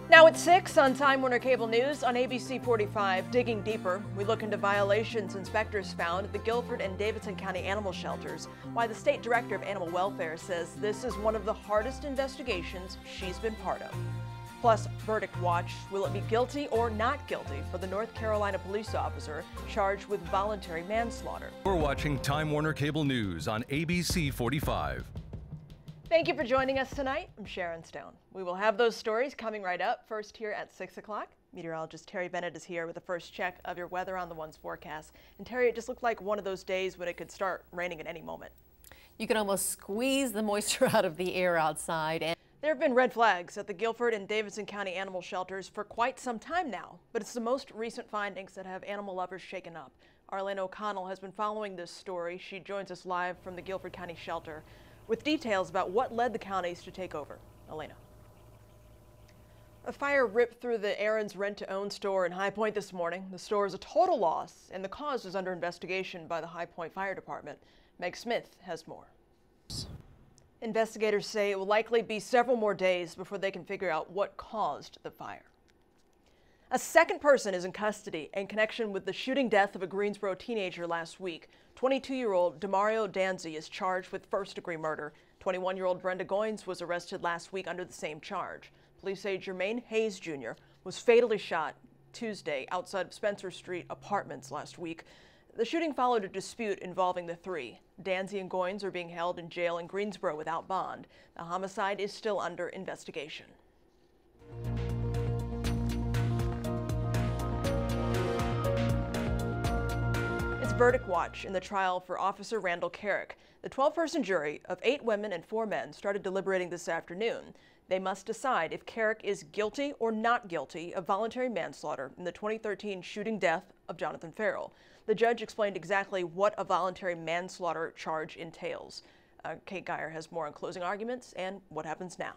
Now at 6 on Time Warner Cable News on ABC 45, digging deeper, we look into violations inspectors found at the Guilford and Davidson County animal shelters, why the state director of animal welfare says this is one of the hardest investigations she's been part of. Plus, verdict watch, will it be guilty or not guilty for the North Carolina police officer charged with voluntary manslaughter? We're watching Time Warner Cable News on ABC 45. Thank you for joining us tonight. I'm Sharon Stone. We will have those stories coming right up. First here at 6 o'clock. Meteorologist Terry Bennett is here with the first check of your weather on the One's forecast. And Terry, it just looked like one of those days when it could start raining at any moment. You can almost squeeze the moisture out of the air outside. And there have been red flags at the Guilford and Davidson County animal shelters for quite some time now, but it's the most recent findings that have animal lovers shaken up. Arlene O'Connell has been following this story. She joins us live from the Guilford County shelter with details about what led the counties to take over. Elena. A fire ripped through the Aaron's rent-to-own store in High Point this morning. The store is a total loss, and the cause is under investigation by the High Point Fire Department. Meg Smith has more. Investigators say it will likely be several more days before they can figure out what caused the fire. A second person is in custody in connection with the shooting death of a Greensboro teenager last week. 22-year-old Demario Danzy is charged with first-degree murder. 21-year-old Brenda Goins was arrested last week under the same charge. Police say Jermaine Hayes Jr. was fatally shot Tuesday outside of Spencer Street Apartments last week. The shooting followed a dispute involving the three. Danzy and Goins are being held in jail in Greensboro without bond. The homicide is still under investigation. Verdict watch in the trial for Officer Randall Carrick. The 12-person jury of 8 women and 4 men started deliberating this afternoon. They must decide if Carrick is guilty or not guilty of voluntary manslaughter in the 2013 shooting death of Jonathan Ferrell. The judge explained exactly what a voluntary manslaughter charge entails. Kate Geyer has more on closing arguments and what happens now.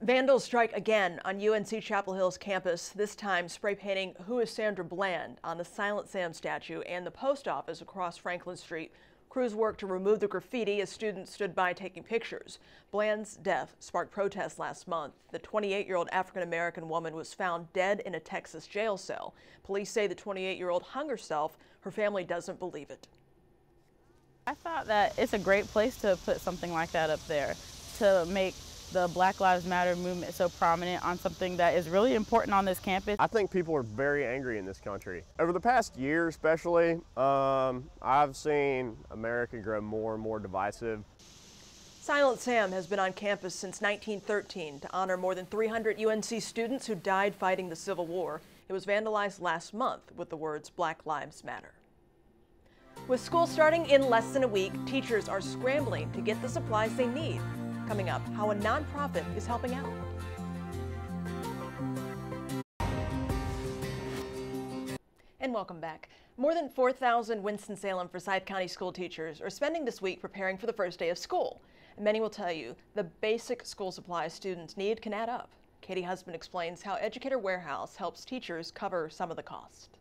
Vandals strike again on UNC Chapel Hill's campus, this time spray painting "Who is Sandra Bland" on the Silent Sam statue and the post office across Franklin Street. Crews worked to remove the graffiti as students stood by taking pictures. Bland's death sparked protests last month. The 28-year-old African-American woman was found dead in a Texas jail cell. Police say the 28-year-old hung herself. Her family doesn't believe it. I thought that it's a great place to put something like that up there, to make the Black Lives Matter movement so prominent on something that is really important on this campus. I think people are very angry in this country. Over the past year especially, I've seen America grow more and more divisive. Silent Sam has been on campus since 1913 to honor more than 300 UNC students who died fighting the Civil War. It was vandalized last month with the words "Black Lives Matter." With school starting in less than a week, teachers are scrambling to get the supplies they need. Coming up, how a nonprofit is helping out. And welcome back. More than 4,000 Winston-Salem Forsyth County school teachers are spending this week preparing for the first day of school. And many will tell you the basic school supplies students need can add up. Katie Husband explains how Educator Warehouse helps teachers cover some of the cost.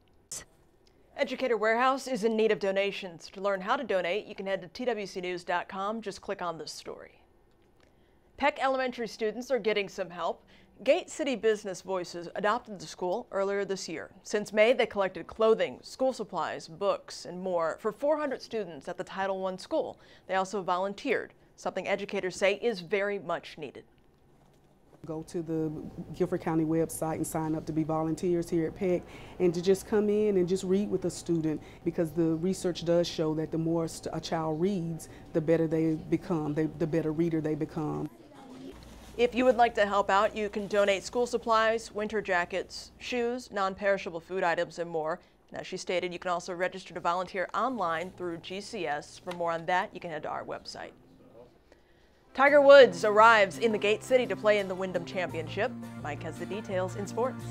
Educator Warehouse is in need of donations. To learn how to donate, you can head to twcnews.com. Just click on this story. Peck Elementary students are getting some help. Gate City Business Voices adopted the school earlier this year. Since May, they collected clothing, school supplies, books, and more for 400 students at the Title I school. They also volunteered, something educators say is very much needed. Go to the Guilford County website and sign up to be volunteers here at Peck, and to just come in and just read with a student, because the research does show that the more a child reads, the better they become, the better reader they become. If you would like to help out, you can donate school supplies, winter jackets, shoes, non-perishable food items, and more. And as she stated, you can also register to volunteer online through GCS. For more on that, you can head to our website. Tiger Woods arrives in the Gate City to play in the Wyndham Championship. Mike has the details in sports.